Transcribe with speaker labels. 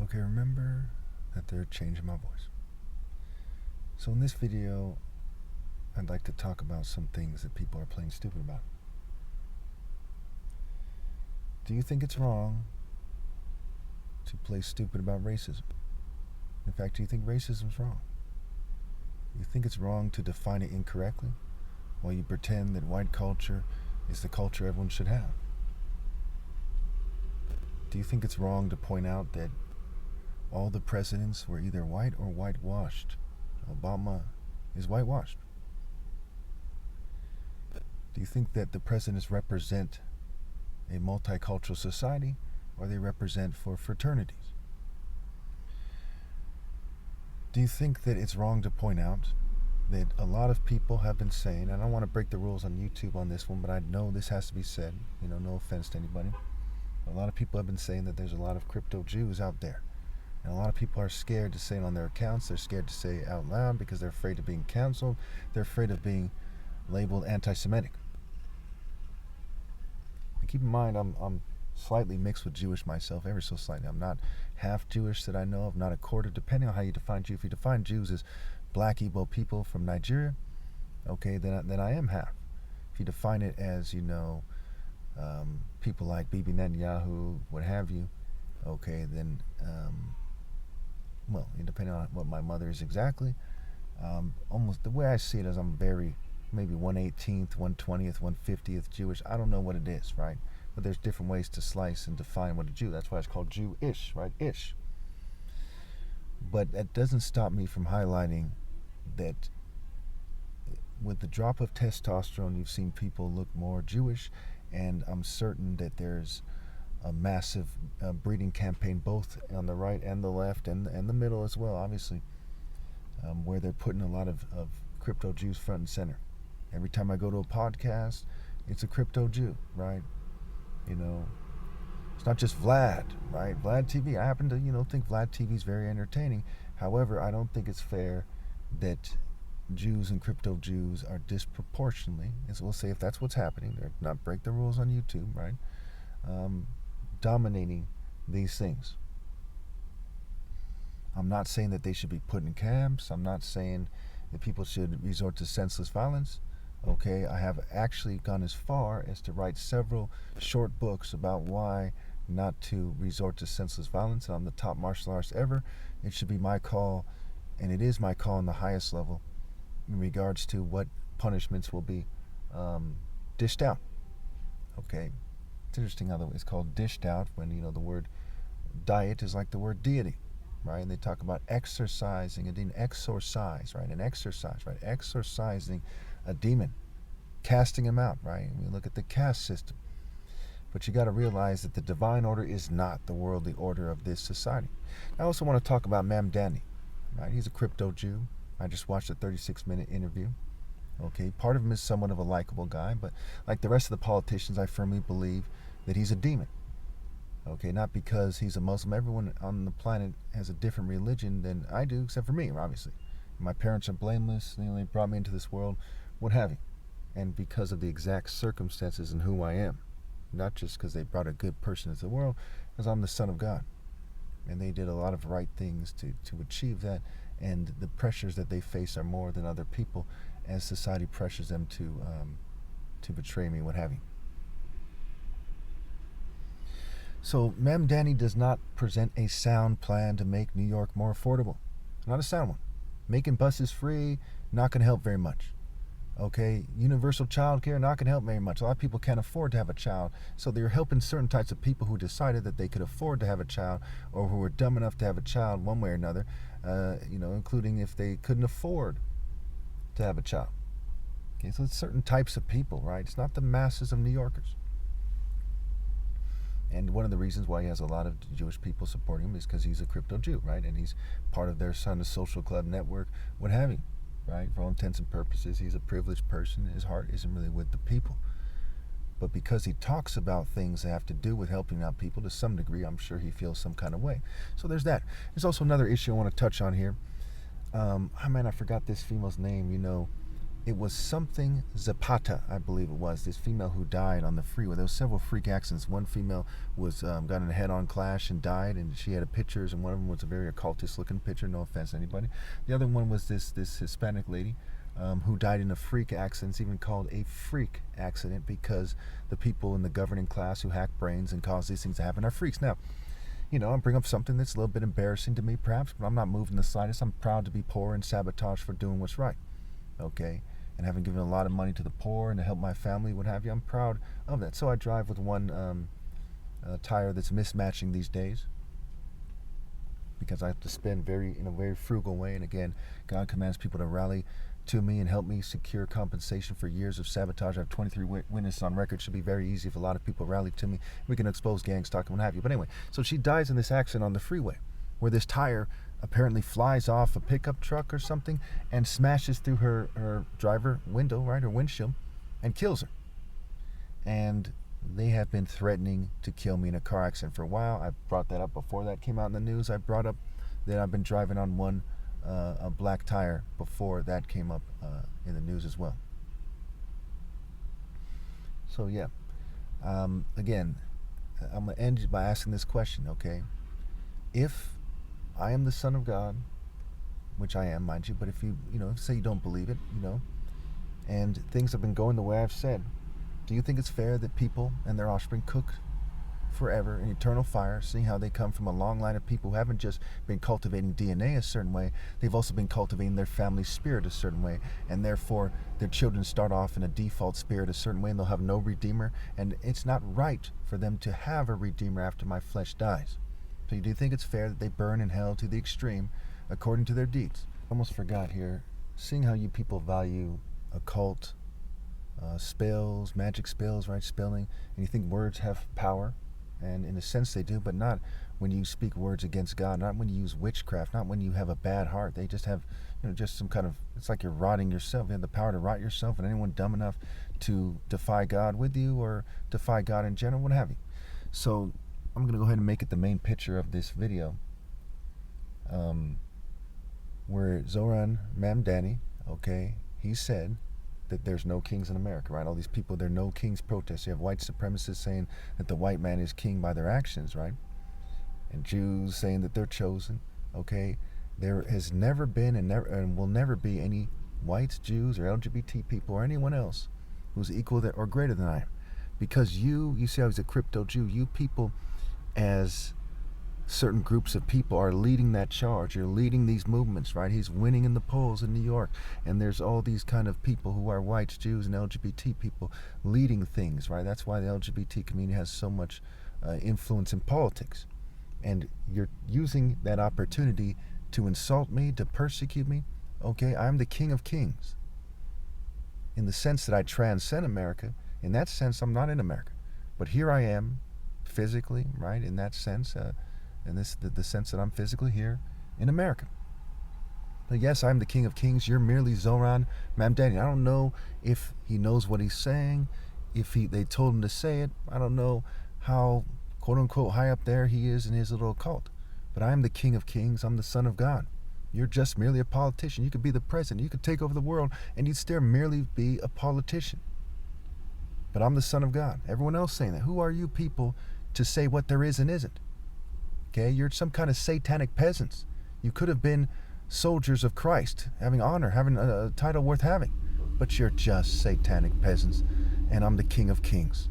Speaker 1: Okay, remember that they're changing my voice. So in this video, I'd like to talk about some things that people are playing stupid about. Do you think it's wrong to play stupid about racism? In fact, do you think racism is wrong? Do you think it's wrong to define it incorrectly while you pretend that white culture is the culture everyone should have? Do you think it's wrong to point out that all the presidents were either white or whitewashed? Obama is whitewashed. Do you think that the presidents represent a multicultural society, or they represent for fraternities? Do you think that it's wrong to point out that a lot of people have been saying, and I don't want to break the rules on YouTube on this one, but I know this has to be said, no offense to anybody. A lot of people have been saying that there's a lot of crypto Jews out there. And a lot of people are scared to say it on their accounts. They're scared to say it out loud because they're afraid of being canceled. They're afraid of being labeled anti-Semitic. And keep in mind, I'm slightly mixed with Jewish myself, ever so slightly. I'm not half Jewish that I know of, not a quarter, depending on how you define Jew. If you define Jews as black Igbo people from Nigeria, okay, then I am half. If you define it as, people like Bibi Netanyahu, what have you, okay, then, depending on what my mother is exactly, almost the way I see it is I'm very, maybe 1/18th, 1/20th, 1/50th Jewish. I don't know what it is, right? But there's different ways to slice and define what a Jew. That's why it's called Jewish, right? Ish. But that doesn't stop me from highlighting that with the drop of testosterone, you've seen people look more Jewish, and I'm certain that there's a massive breeding campaign both on the right and the left and the middle as well, obviously, where they're putting a lot of crypto Jews front and center. Every time I go to a podcast, it's a crypto Jew, right? It's not just Vlad, right? Vlad TV. I happen to, think Vlad TV is very entertaining. However, I don't think it's fair that Jews and crypto Jews are disproportionately, as we'll say, if that's what's happening, they're not break the rules on YouTube, right? Dominating these things. I'm not saying that they should be put in camps. I'm not saying that people should resort to senseless violence. Okay, I have actually gone as far as to write several short books about why not to resort to senseless violence. And I'm the top martial artist ever. It should be my call, and it is my call on the highest level in regards to what punishments will be dished out. Okay, it's interesting how it's called dished out when, the word diet is like the word deity, right? And they talk about exorcising, and then exorcise, right? And exercise, right? Exorcising a demon, casting him out, right? And we look at the caste system. But you got to realize that the divine order is not the worldly order of this society. I also want to talk about Mamdani, right? He's a crypto Jew. I just watched a 36-minute interview. Okay, part of him is somewhat of a likable guy, but like the rest of the politicians, I firmly believe that he's a demon. Okay, not because he's a Muslim. Everyone on the planet has a different religion than I do, except for me, obviously. My parents are blameless. They brought me into this world, what have you. And because of the exact circumstances and who I am. Not just because they brought a good person into the world, because I'm the son of God. And they did a lot of right things to achieve that. And the pressures that they face are more than other people as society pressures them to betray me, what have you. So Mamdani does not present a sound plan to make New York more affordable. Not a sound one. Making buses free, not going to help very much. Okay, universal child care, not going to help very much. A lot of people can't afford to have a child, so they're helping certain types of people who decided that they could afford to have a child, or who were dumb enough to have a child one way or another, including if they couldn't afford to have a child. Okay, so it's certain types of people, right? It's not the masses of New Yorkers. And one of the reasons why he has a lot of Jewish people supporting him is because he's a crypto Jew, right? And he's part of their Son of Social Club network, what have you, right? For all intents and purposes, he's a privileged person. His heart isn't really with the people. But because he talks about things that have to do with helping out people to some degree, I'm sure he feels some kind of way. So there's that. There's also another issue I want to touch on here. I forgot this female's name, It was something Zapata, I believe it was, this female who died on the freeway. There was several freak accidents. One female was got in a head-on clash and died, and she had pictures, and one of them was a very occultist-looking picture. No offense to anybody. The other one was this Hispanic lady who died in a freak accident. It's even called a freak accident because the people in the governing class who hack brains and cause these things to happen are freaks. Now, I'll bring up something that's a little bit embarrassing to me, perhaps, but I'm not moving the slightest. I'm proud to be poor and sabotaged for doing what's right. Okay? And having given a lot of money to the poor and to help my family, what have you, I'm proud of that. So I drive with one tire that's mismatching these days because I have to spend in a very frugal way. And again, God commands people to rally to me and help me secure compensation for years of sabotage. I have 23 witnesses on record. It should be very easy if a lot of people rally to me. We can expose gang stalking and what have you. But anyway, so she dies in this accident on the freeway where this tire apparently flies off a pickup truck or something and smashes through her driver window, right, her windshield, and kills her. And they have been threatening to kill me in a car accident for a while. I brought that up before that came out in the news. I brought up that I've been driving on a black tire before that came up in the news as well. So yeah, again, I'm going to end by asking this question, okay? If I am the Son of God, which I am, mind you, but if you say you don't believe it, and things have been going the way I've said, do you think it's fair that people and their offspring cook forever in eternal fire, seeing how they come from a long line of people who haven't just been cultivating DNA a certain way, they've also been cultivating their family spirit a certain way, and therefore their children start off in a default spirit a certain way and they'll have no redeemer, and it's not right for them to have a redeemer after my flesh dies. So you do think it's fair that they burn in hell to the extreme according to their deeds? I almost forgot here, seeing how you people value occult spells, magic spells, right, spelling, and you think words have power, and in a sense they do, but not when you speak words against God, not when you use witchcraft, not when you have a bad heart. They just have, just some kind of, it's like you're rotting yourself. You have the power to rot yourself, and anyone dumb enough to defy God with you or defy God in general, what have you. So I'm going to go ahead and make it the main picture of this video, where Zoran Mamdani, okay, he said that there's no kings in America, right? All these people, there are no kings protests. You have white supremacists saying that the white man is king by their actions, right? And Jews saying that they're chosen, okay? There has never been and will never be any whites, Jews, or LGBT people or anyone else who's equal or greater than I am. Because you see how he's a crypto Jew, you people as certain groups of people are leading that charge. You're leading these movements, right? He's winning in the polls in New York, and there's all these kind of people who are whites, Jews, and LGBT people leading things, right? That's why the LGBT community has so much influence in politics. And you're using that opportunity to insult me, to persecute me. Okay, I'm the King of Kings. In the sense that I transcend America, in that sense, I'm not in America. But here I am, physically, right? In that sense, in the sense that I'm physically here in America. But yes, I'm the King of Kings. You're merely Zoran Mamdani. I don't know if he knows what he's saying, if they told him to say it. I don't know how, quote unquote, high up there he is in his little cult. But I am the King of Kings. I'm the Son of God. You're just merely a politician. You could be the president. You could take over the world, and you'd still merely be a politician. But I'm the Son of God. Everyone else saying that. Who are you people to say what there is and isn't? Okay, you're some kind of satanic peasants. You could have been soldiers of Christ, having honor, having a title worth having. But you're just satanic peasants, and I'm the King of Kings.